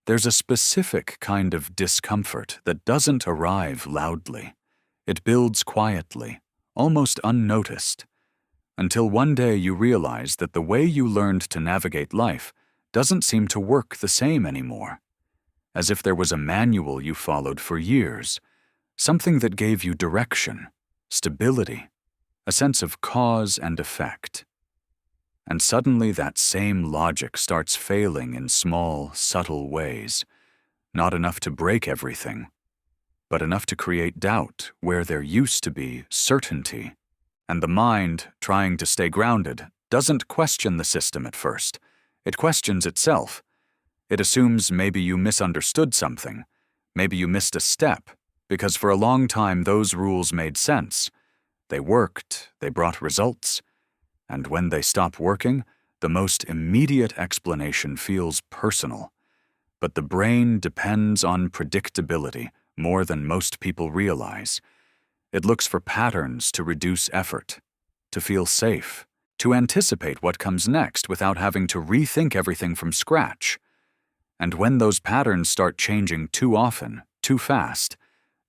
There's a specific kind of discomfort that doesn't arrive loudly. It builds quietly, almost unnoticed, until one day you realize that the way you learned to navigate life doesn't seem to work the same anymore. As if there was a manual you followed for years, something that gave you direction, stability, a sense of cause and effect. And suddenly that same logic starts failing in small, subtle ways, not enough to break everything, but enough to create doubt where there used to be certainty. And the mind, trying to stay grounded, doesn't question the system at first. It questions itself. It assumes maybe you misunderstood something, maybe you missed a step, because for a long time those rules made sense. They worked, they brought results. And when they stop working, the most immediate explanation feels personal. But the brain depends on predictability more than most people realize. It looks for patterns to reduce effort, to feel safe, to anticipate what comes next without having to rethink everything from scratch. And when those patterns start changing too often, too fast,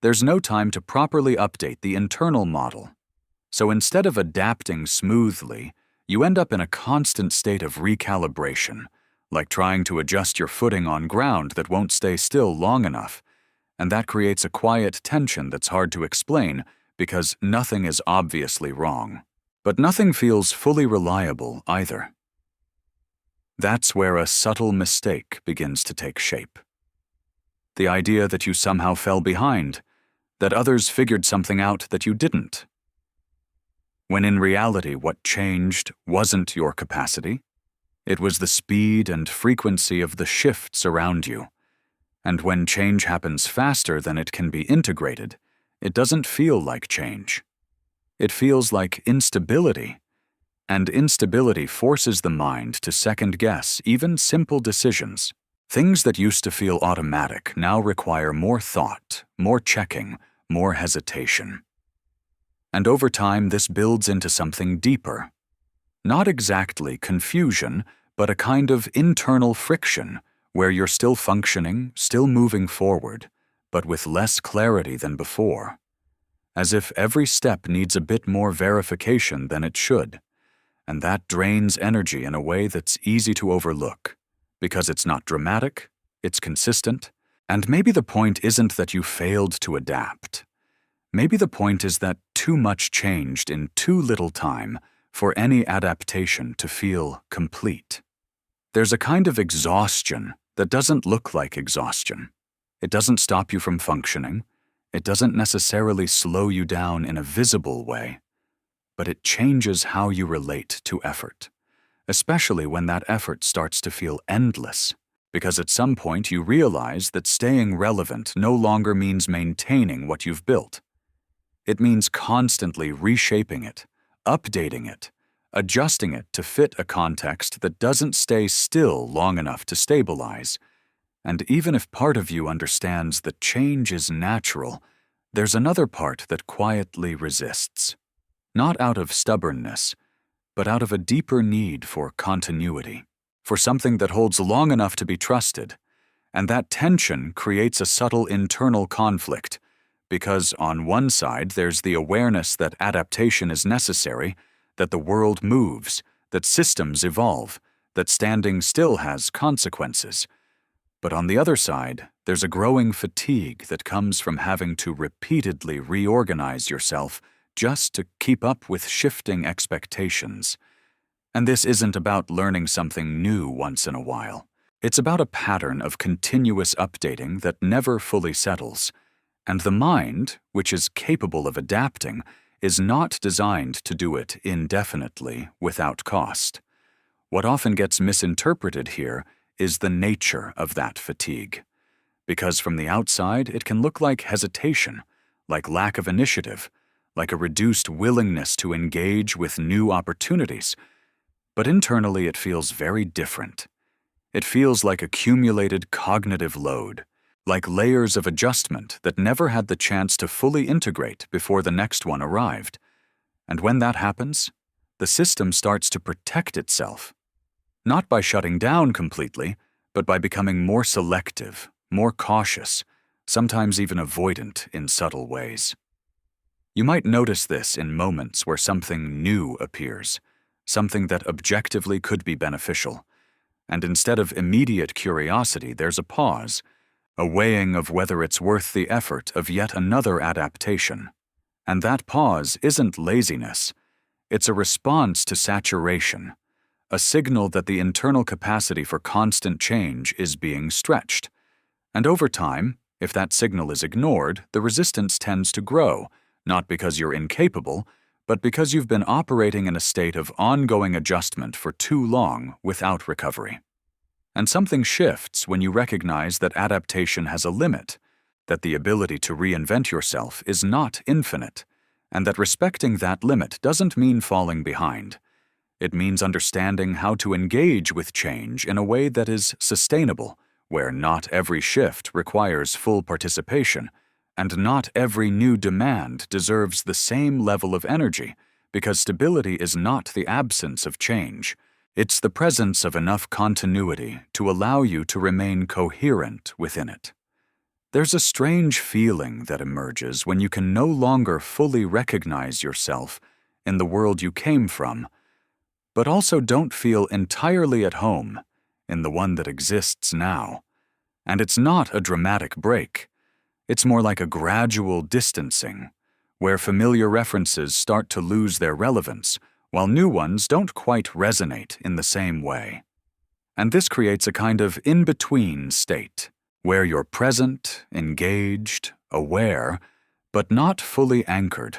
there's no time to properly update the internal model. So instead of adapting smoothly, you end up in a constant state of recalibration, like trying to adjust your footing on ground that won't stay still long enough. And that creates a quiet tension that's hard to explain because nothing is obviously wrong. But nothing feels fully reliable either. That's where a subtle mistake begins to take shape. The idea that you somehow fell behind, that others figured something out that you didn't. When in reality what changed wasn't your capacity, it was the speed and frequency of the shifts around you. And when change happens faster than it can be integrated, it doesn't feel like change. It feels like instability. And instability forces the mind to second-guess even simple decisions. Things that used to feel automatic now require more thought, more checking, more hesitation. And over time, this builds into something deeper. Not exactly confusion, but a kind of internal friction where you're still functioning, still moving forward, but with less clarity than before. As if every step needs a bit more verification than it should. And that drains energy in a way that's easy to overlook, because it's not dramatic, it's consistent, and maybe the point isn't that you failed to adapt. Maybe the point is that too much changed in too little time for any adaptation to feel complete. There's a kind of exhaustion that doesn't look like exhaustion. It doesn't stop you from functioning. It doesn't necessarily slow you down in a visible way. But it changes how you relate to effort, especially when that effort starts to feel endless, because at some point you realize that staying relevant no longer means maintaining what you've built. It means constantly reshaping it, updating it, adjusting it to fit a context that doesn't stay still long enough to stabilize. And even if part of you understands that change is natural, there's another part that quietly resists. Not out of stubbornness, but out of a deeper need for continuity, for something that holds long enough to be trusted. And that tension creates a subtle internal conflict, because on one side there's the awareness that adaptation is necessary, that the world moves, that systems evolve, that standing still has consequences. But on the other side, there's a growing fatigue that comes from having to repeatedly reorganize yourself just to keep up with shifting expectations. And this isn't about learning something new once in a while. It's about a pattern of continuous updating that never fully settles. And the mind, which is capable of adapting, is not designed to do it indefinitely without cost. What often gets misinterpreted here is the nature of that fatigue. Because from the outside, it can look like hesitation, like lack of initiative, like a reduced willingness to engage with new opportunities. But internally, it feels very different. It feels like accumulated cognitive load, like layers of adjustment that never had the chance to fully integrate before the next one arrived. And when that happens, the system starts to protect itself. Not by shutting down completely, but by becoming more selective, more cautious, sometimes even avoidant in subtle ways. You might notice this in moments where something new appears, something that objectively could be beneficial, and instead of immediate curiosity, there's a pause, a weighing of whether it's worth the effort of yet another adaptation. And that pause isn't laziness, it's a response to saturation, a signal that the internal capacity for constant change is being stretched. And over time, if that signal is ignored, the resistance tends to grow, not because you're incapable, but because you've been operating in a state of ongoing adjustment for too long without recovery. And something shifts when you recognize that adaptation has a limit, that the ability to reinvent yourself is not infinite, and that respecting that limit doesn't mean falling behind. It means understanding how to engage with change in a way that is sustainable, where not every shift requires full participation, and not every new demand deserves the same level of energy, because stability is not the absence of change. It's the presence of enough continuity to allow you to remain coherent within it. There's a strange feeling that emerges when you can no longer fully recognize yourself in the world you came from, but also don't feel entirely at home in the one that exists now. And it's not a dramatic break. It's more like a gradual distancing, where familiar references start to lose their relevance, while new ones don't quite resonate in the same way. And this creates a kind of in-between state, where you're present, engaged, aware, but not fully anchored.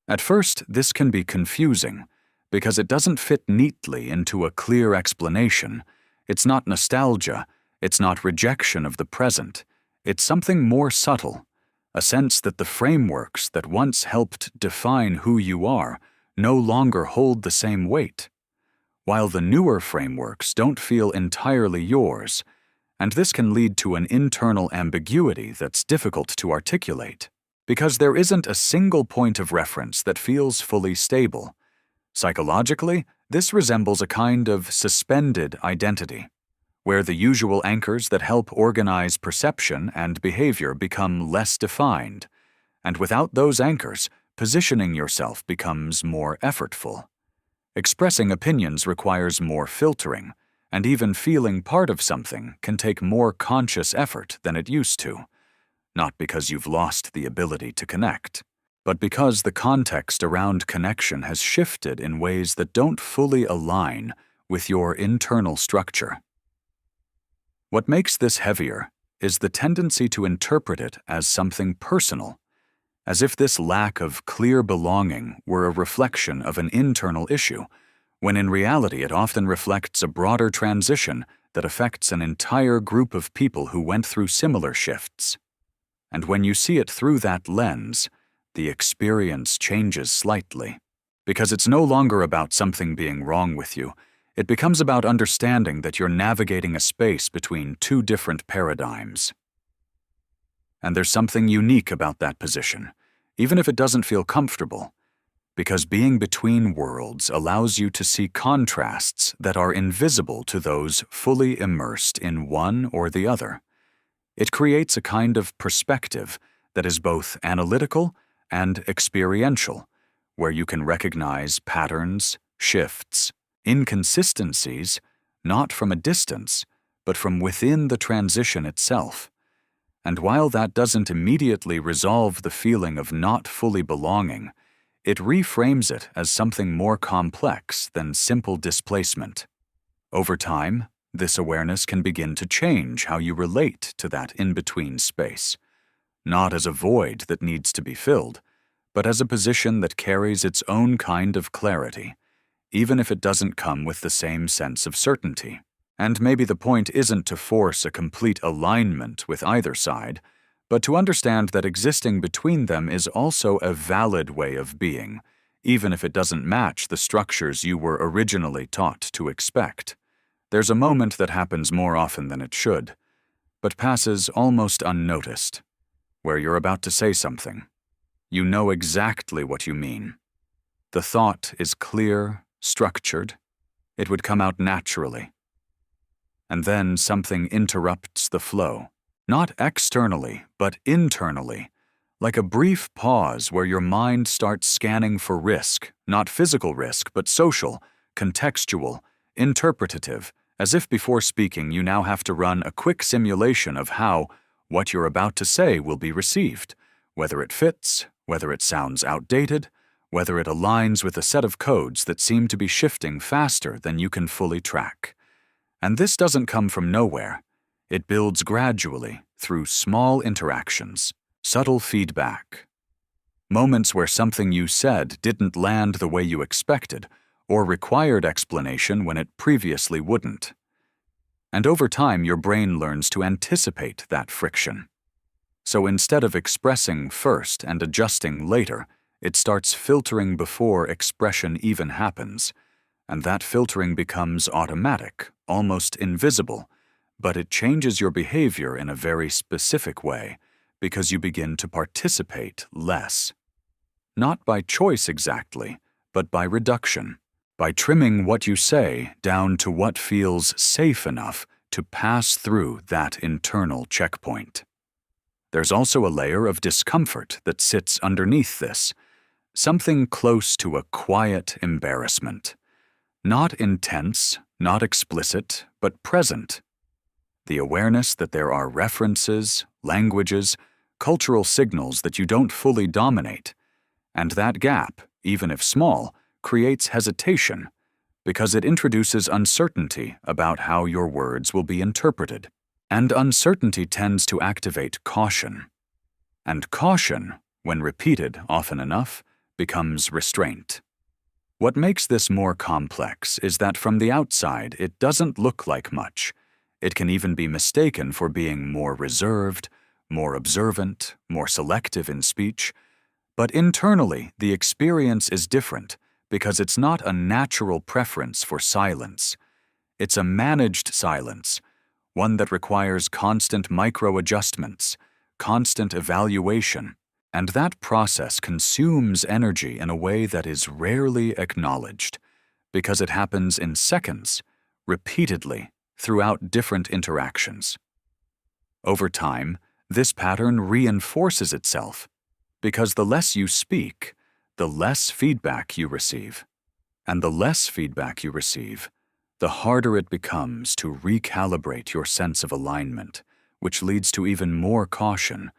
At first, this can be confusing, because it doesn't fit neatly into a clear explanation. It's not nostalgia, it's not rejection of the present, it's something more subtle, a sense that the frameworks that once helped define who you are no longer hold the same weight, while the newer frameworks don't feel entirely yours, and this can lead to an internal ambiguity that's difficult to articulate, because there isn't a single point of reference that feels fully stable. Psychologically, this resembles a kind of suspended identity, where the usual anchors that help organize perception and behavior become less defined, and without those anchors, positioning yourself becomes more effortful. Expressing opinions requires more filtering, and even feeling part of something can take more conscious effort than it used to, not because you've lost the ability to connect, but because the context around connection has shifted in ways that don't fully align with your internal structure. What makes this heavier is the tendency to interpret it as something personal, as if this lack of clear belonging were a reflection of an internal issue, when in reality it often reflects a broader transition that affects an entire group of people who went through similar shifts. And when you see it through that lens, the experience changes slightly, because it's no longer about something being wrong with you. It becomes about understanding that you're navigating a space between two different paradigms. And there's something unique about that position, even if it doesn't feel comfortable, because being between worlds allows you to see contrasts that are invisible to those fully immersed in one or the other. It creates a kind of perspective that is both analytical and experiential, where you can recognize patterns, shifts, inconsistencies, not from a distance, but from within the transition itself. And while that doesn't immediately resolve the feeling of not fully belonging, it reframes it as something more complex than simple displacement. Over time, this awareness can begin to change how you relate to that in-between space, not as a void that needs to be filled, but as a position that carries its own kind of clarity, even if it doesn't come with the same sense of certainty. And maybe the point isn't to force a complete alignment with either side, but to understand that existing between them is also a valid way of being, even if it doesn't match the structures you were originally taught to expect. There's a moment that happens more often than it should, but passes almost unnoticed, where you're about to say something. You know exactly what you mean. The thought is clear, structured. It would come out naturally. And then something interrupts the flow. Not externally, but internally. Like a brief pause where your mind starts scanning for risk, not physical risk, but social, contextual, interpretative, as if before speaking you now have to run a quick simulation of how what you're about to say will be received, whether it fits, whether it sounds outdated, whether it aligns with a set of codes that seem to be shifting faster than you can fully track. And this doesn't come from nowhere. It builds gradually through small interactions, subtle feedback. Moments where something you said didn't land the way you expected, or required explanation when it previously wouldn't. And over time, your brain learns to anticipate that friction. So instead of expressing first and adjusting later, it starts filtering before expression even happens, and that filtering becomes automatic, almost invisible, but it changes your behavior in a very specific way because you begin to participate less. Not by choice exactly, but by reduction, by trimming what you say down to what feels safe enough to pass through that internal checkpoint. There's also a layer of discomfort that sits underneath this, something close to a quiet embarrassment. Not intense, not explicit, but present. The awareness that there are references, languages, cultural signals that you don't fully dominate, and that gap, even if small, creates hesitation because it introduces uncertainty about how your words will be interpreted. And uncertainty tends to activate caution. And caution, when repeated often enough, becomes restraint. What makes this more complex is that from the outside it doesn't look like much. It can even be mistaken for being more reserved, more observant, more selective in speech. But internally, the experience is different because it's not a natural preference for silence. It's a managed silence, one that requires constant micro-adjustments, constant evaluation, and that process consumes energy in a way that is rarely acknowledged, because it happens in seconds, repeatedly, throughout different interactions. Over time, this pattern reinforces itself, because the less you speak, the less feedback you receive. And the less feedback you receive, the harder it becomes to recalibrate your sense of alignment, which leads to even more caution,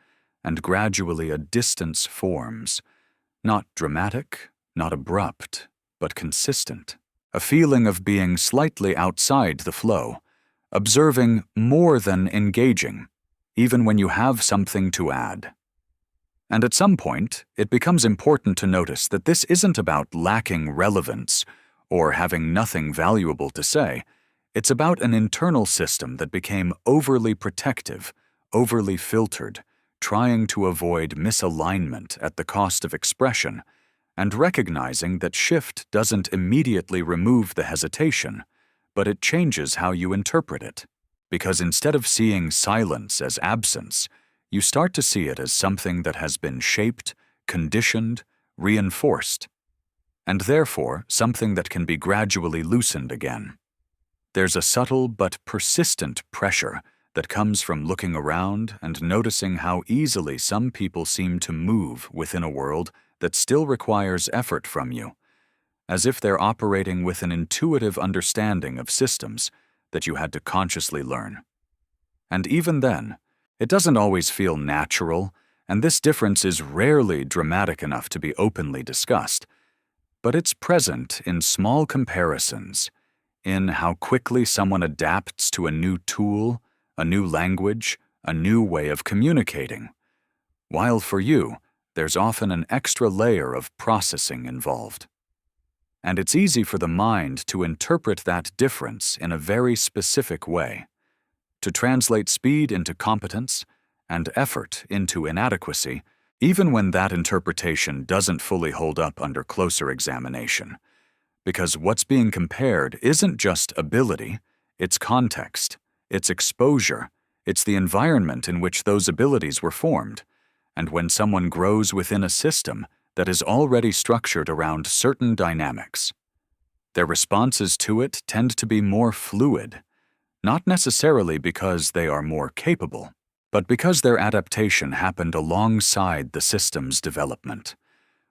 and gradually a distance forms, not dramatic, not abrupt, but consistent. A feeling of being slightly outside the flow, observing more than engaging, even when you have something to add. And at some point, it becomes important to notice that this isn't about lacking relevance or having nothing valuable to say. It's about an internal system that became overly protective, overly filtered, trying to avoid misalignment at the cost of expression, and recognizing that shift doesn't immediately remove the hesitation, but it changes how you interpret it. Because instead of seeing silence as absence, you start to see it as something that has been shaped, conditioned, reinforced, and therefore something that can be gradually loosened again. There's a subtle but persistent pressure that comes from looking around and noticing how easily some people seem to move within a world that still requires effort from you, as if they're operating with an intuitive understanding of systems that you had to consciously learn. And even then, it doesn't always feel natural, and this difference is rarely dramatic enough to be openly discussed, but it's present in small comparisons, in how quickly someone adapts to a new tool, a new language, a new way of communicating, while for you, there's often an extra layer of processing involved. And it's easy for the mind to interpret that difference in a very specific way, to translate speed into competence and effort into inadequacy, even when that interpretation doesn't fully hold up under closer examination. Because what's being compared isn't just ability, it's context, it's exposure, it's the environment in which those abilities were formed. And when someone grows within a system that is already structured around certain dynamics, their responses to it tend to be more fluid, not necessarily because they are more capable, but because their adaptation happened alongside the system's development.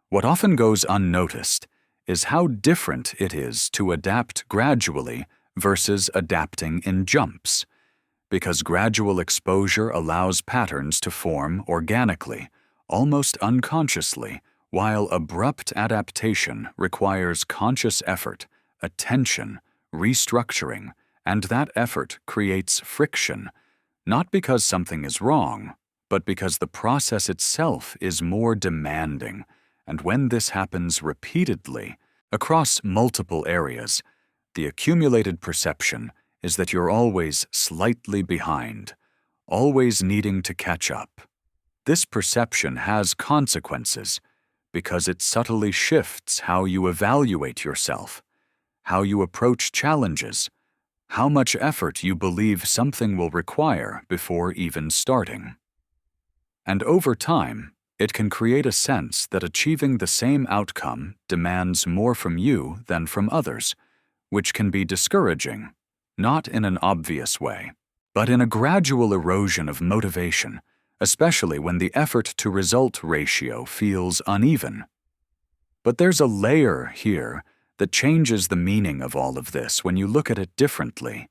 What often goes unnoticed is how different it is to adapt gradually versus adapting in jumps, because gradual exposure allows patterns to form organically, almost unconsciously, while abrupt adaptation requires conscious effort, attention, restructuring, and that effort creates friction, not because something is wrong, but because the process itself is more demanding. And when this happens repeatedly, across multiple areas, the accumulated perception is that you're always slightly behind, always needing to catch up. This perception has consequences because it subtly shifts how you evaluate yourself, how you approach challenges, how much effort you believe something will require before even starting. And over time, it can create a sense that achieving the same outcome demands more from you than from others, which can be discouraging, not in an obvious way, but in a gradual erosion of motivation, especially when the effort-to-result ratio feels uneven. But there's a layer here that changes the meaning of all of this when you look at it differently,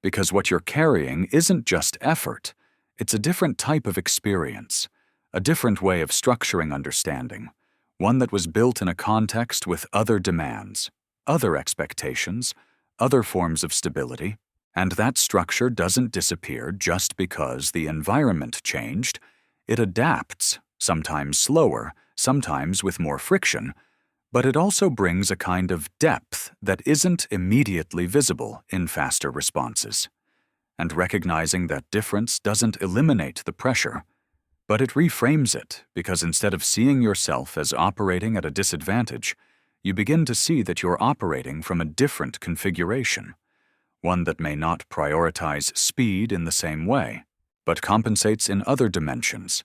because what you're carrying isn't just effort, it's a different type of experience, a different way of structuring understanding, one that was built in a context with other demands, other expectations, other forms of stability, and that structure doesn't disappear just because the environment changed. It adapts, sometimes slower, sometimes with more friction, but it also brings a kind of depth that isn't immediately visible in faster responses. And recognizing that difference doesn't eliminate the pressure, but it reframes it, because instead of seeing yourself as operating at a disadvantage, you begin to see that you're operating from a different configuration, one that may not prioritize speed in the same way, but compensates in other dimensions.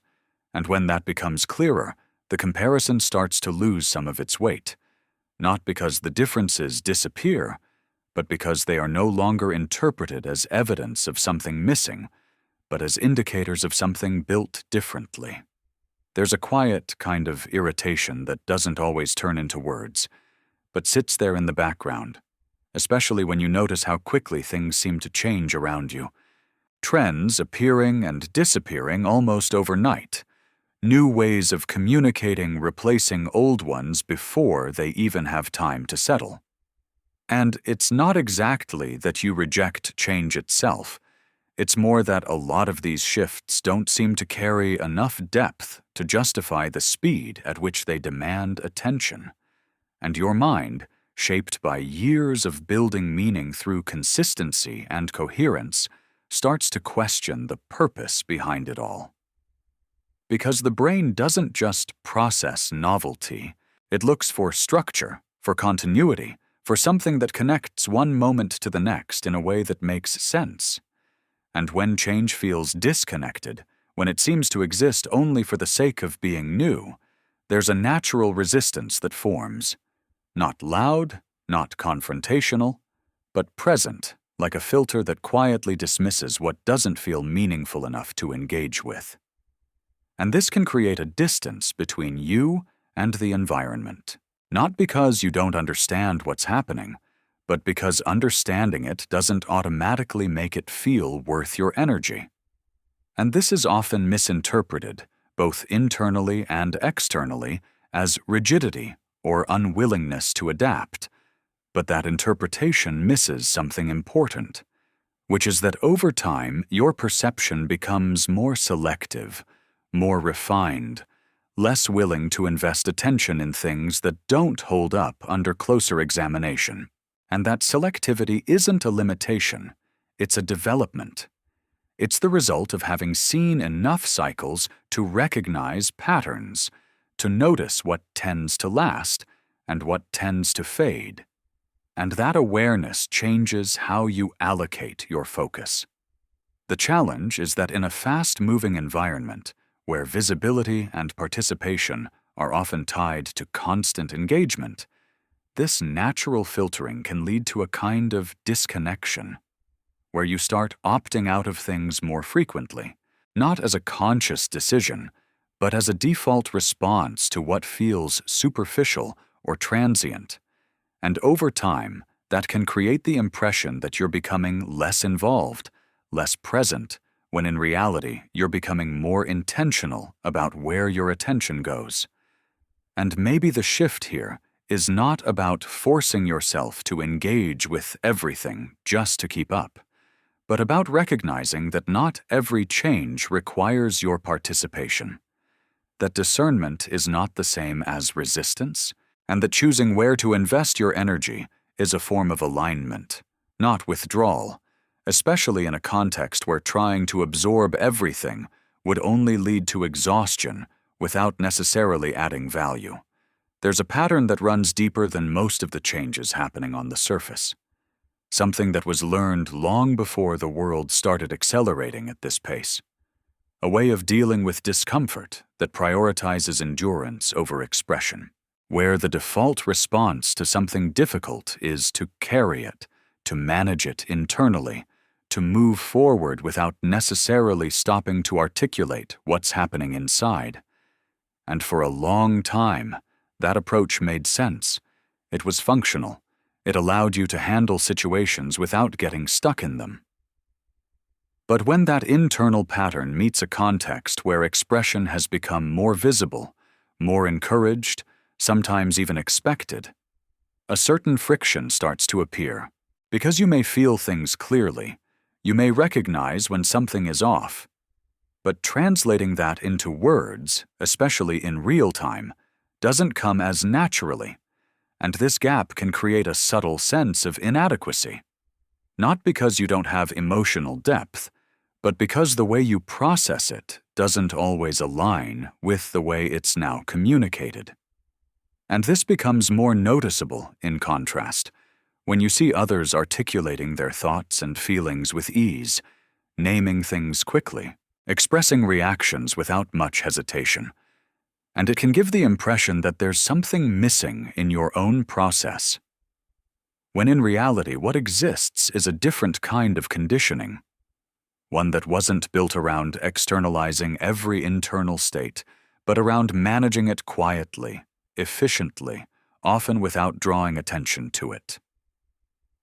And when that becomes clearer, the comparison starts to lose some of its weight, not because the differences disappear, but because they are no longer interpreted as evidence of something missing, but as indicators of something built differently. There's a quiet kind of irritation that doesn't always turn into words, but sits there in the background, especially when you notice how quickly things seem to change around you. Trends appearing and disappearing almost overnight. New ways of communicating replacing old ones before they even have time to settle. And it's not exactly that you reject change itself. It's more that a lot of these shifts don't seem to carry enough depth to justify the speed at which they demand attention. And your mind, shaped by years of building meaning through consistency and coherence, starts to question the purpose behind it all. Because the brain doesn't just process novelty, it looks for structure, for continuity, for something that connects one moment to the next in a way that makes sense. And when change feels disconnected, when it seems to exist only for the sake of being new, there's a natural resistance that forms. Not loud, not confrontational, but present, like a filter that quietly dismisses what doesn't feel meaningful enough to engage with. And this can create a distance between you and the environment, not because you don't understand what's happening, but because understanding it doesn't automatically make it feel worth your energy. And this is often misinterpreted, both internally and externally, as rigidity or unwillingness to adapt. But that interpretation misses something important, which is that over time your perception becomes more selective, more refined, less willing to invest attention in things that don't hold up under closer examination. And that selectivity isn't a limitation, it's a development. It's the result of having seen enough cycles to recognize patterns, to notice what tends to last and what tends to fade. And that awareness changes how you allocate your focus. The challenge is that in a fast-moving environment, where visibility and participation are often tied to constant engagement, this natural filtering can lead to a kind of disconnection. where you start opting out of things more frequently, not as a conscious decision, but as a default response to what feels superficial or transient. And over time, that can create the impression that you're becoming less involved, less present, when in reality you're becoming more intentional about where your attention goes. And maybe the shift here is not about forcing yourself to engage with everything just to keep up, but about recognizing that not every change requires your participation, that discernment is not the same as resistance, and that choosing where to invest your energy is a form of alignment, not withdrawal, especially in a context where trying to absorb everything would only lead to exhaustion without necessarily adding value. There's a pattern that runs deeper than most of the changes happening on the surface, something that was learned long before the world started accelerating at this pace, a way of dealing with discomfort that prioritizes endurance over expression, where the default response to something difficult is to carry it, to manage it internally, to move forward without necessarily stopping to articulate what's happening inside. And for a long time, that approach made sense. It was functional. It allowed you to handle situations without getting stuck in them. But when that internal pattern meets a context where expression has become more visible, more encouraged, sometimes even expected, a certain friction starts to appear. Because you may feel things clearly, you may recognize when something is off. But translating that into words, especially in real time, doesn't come as naturally, and this gap can create a subtle sense of inadequacy. Not because you don't have emotional depth, but because the way you process it doesn't always align with the way it's now communicated. And this becomes more noticeable, in contrast, when you see others articulating their thoughts and feelings with ease, naming things quickly, expressing reactions without much hesitation. And it can give the impression that there's something missing in your own process, when in reality what exists is a different kind of conditioning, one that wasn't built around externalizing every internal state, but around managing it quietly, efficiently, often without drawing attention to it.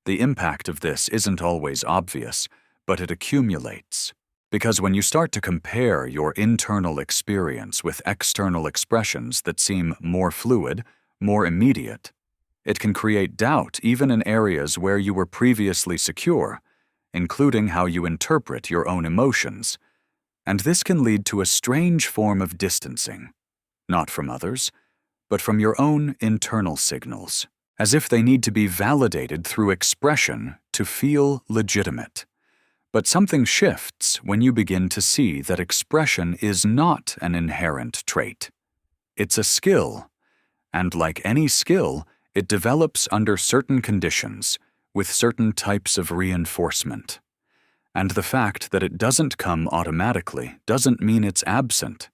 The impact of this isn't always obvious, but it accumulates. Because when you start to compare your internal experience with external expressions that seem more fluid, more immediate, it can create doubt even in areas where you were previously secure, including how you interpret your own emotions. And this can lead to a strange form of distancing, not from others, but from your own internal signals, as if they need to be validated through expression to feel legitimate. But something shifts when you begin to see that expression is not an inherent trait. It's a skill, and like any skill, it develops under certain conditions, with certain types of reinforcement. And the fact that it doesn't come automatically doesn't mean it's absent.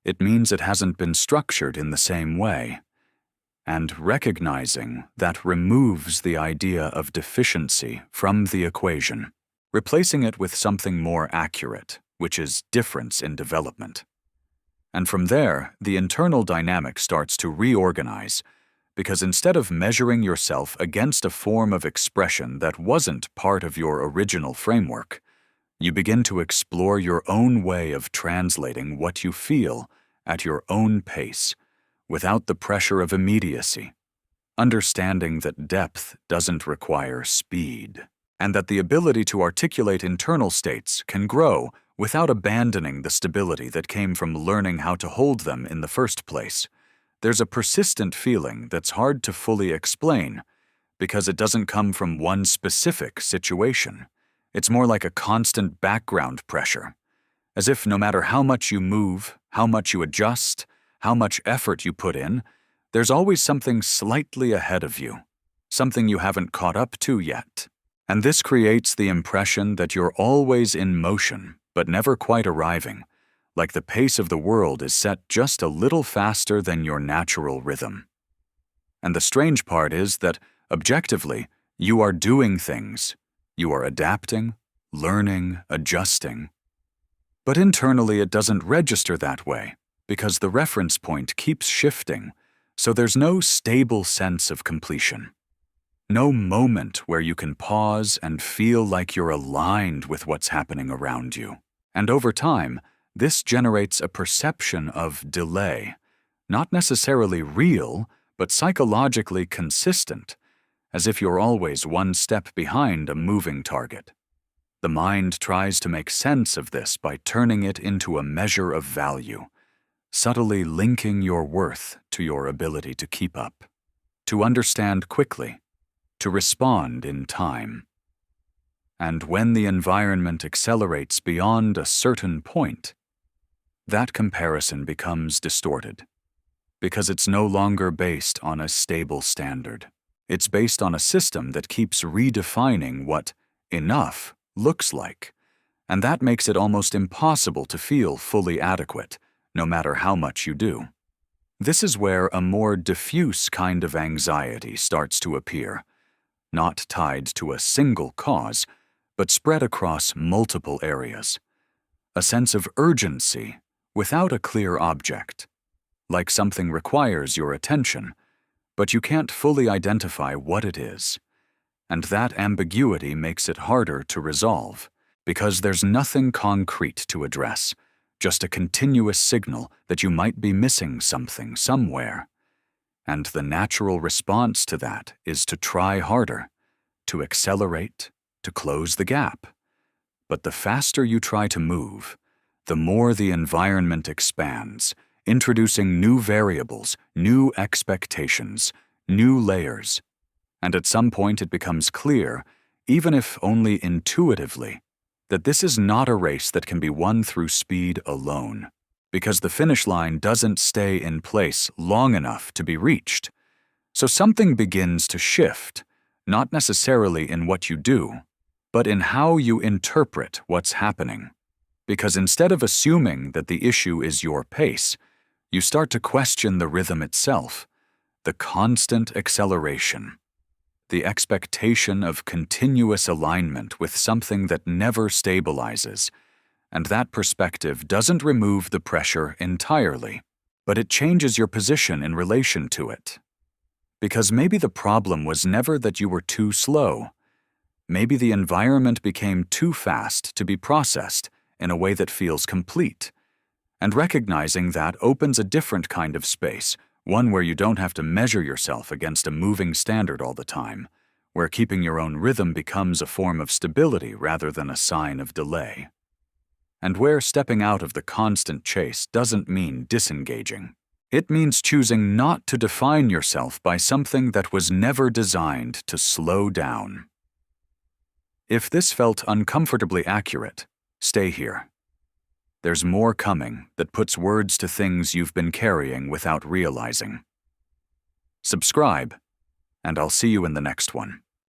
It means it hasn't been structured in the same way. And recognizing that removes the idea of deficiency from the equation, replacing it with something more accurate, which is difference in development. And from there, the internal dynamic starts to reorganize, because instead of measuring yourself against a form of expression that wasn't part of your original framework, you begin to explore your own way of translating what you feel at your own pace, without the pressure of immediacy, understanding that depth doesn't require speed, and that the ability to articulate internal states can grow without abandoning the stability that came from learning how to hold them in the first place. There's a persistent feeling that's hard to fully explain because it doesn't come from one specific situation. It's more like a constant background pressure, as if no matter how much you move, how much you adjust, how much effort you put in, there's always something slightly ahead of you, something you haven't caught up to yet. And this creates the impression that you're always in motion, but never quite arriving, like the pace of the world is set just a little faster than your natural rhythm. And the strange part is that, objectively, you are doing things. You are adapting, learning, adjusting. But internally it doesn't register that way because the reference point keeps shifting, so there's no stable sense of completion. No moment where you can pause and feel like you're aligned with what's happening around you. And over time, this generates a perception of delay, not necessarily real, but psychologically consistent, as if you're always one step behind a moving target. The mind tries to make sense of this by turning it into a measure of value, subtly linking your worth to your ability to keep up, to understand quickly, to respond in time. And when the environment accelerates beyond a certain point, that comparison becomes distorted, because it's no longer based on a stable standard. It's based on a system that keeps redefining what enough looks like, and that makes it almost impossible to feel fully adequate, no matter how much you do. This is where a more diffuse kind of anxiety starts to appear, not tied to a single cause, but spread across multiple areas. A sense of urgency without a clear object, like something requires your attention, but you can't fully identify what it is. And that ambiguity makes it harder to resolve, because there's nothing concrete to address, just a continuous signal that you might be missing something somewhere. And the natural response to that is to try harder, to accelerate, to close the gap. But the faster you try to move, the more the environment expands, introducing new variables, new expectations, new layers. And at some point it becomes clear, even if only intuitively, that this is not a race that can be won through speed alone, because the finish line doesn't stay in place long enough to be reached. So something begins to shift, not necessarily in what you do, but in how you interpret what's happening. Because instead of assuming that the issue is your pace, you start to question the rhythm itself, the constant acceleration, the expectation of continuous alignment with something that never stabilizes. And that perspective doesn't remove the pressure entirely, but it changes your position in relation to it. Because maybe the problem was never that you were too slow. Maybe the environment became too fast to be processed in a way that feels complete. And recognizing that opens a different kind of space, one where you don't have to measure yourself against a moving standard all the time, where keeping your own rhythm becomes a form of stability rather than a sign of delay. And where stepping out of the constant chase doesn't mean disengaging. It means choosing not to define yourself by something that was never designed to slow down. If this felt uncomfortably accurate, stay here. There's more coming that puts words to things you've been carrying without realizing. Subscribe, and I'll see you in the next one.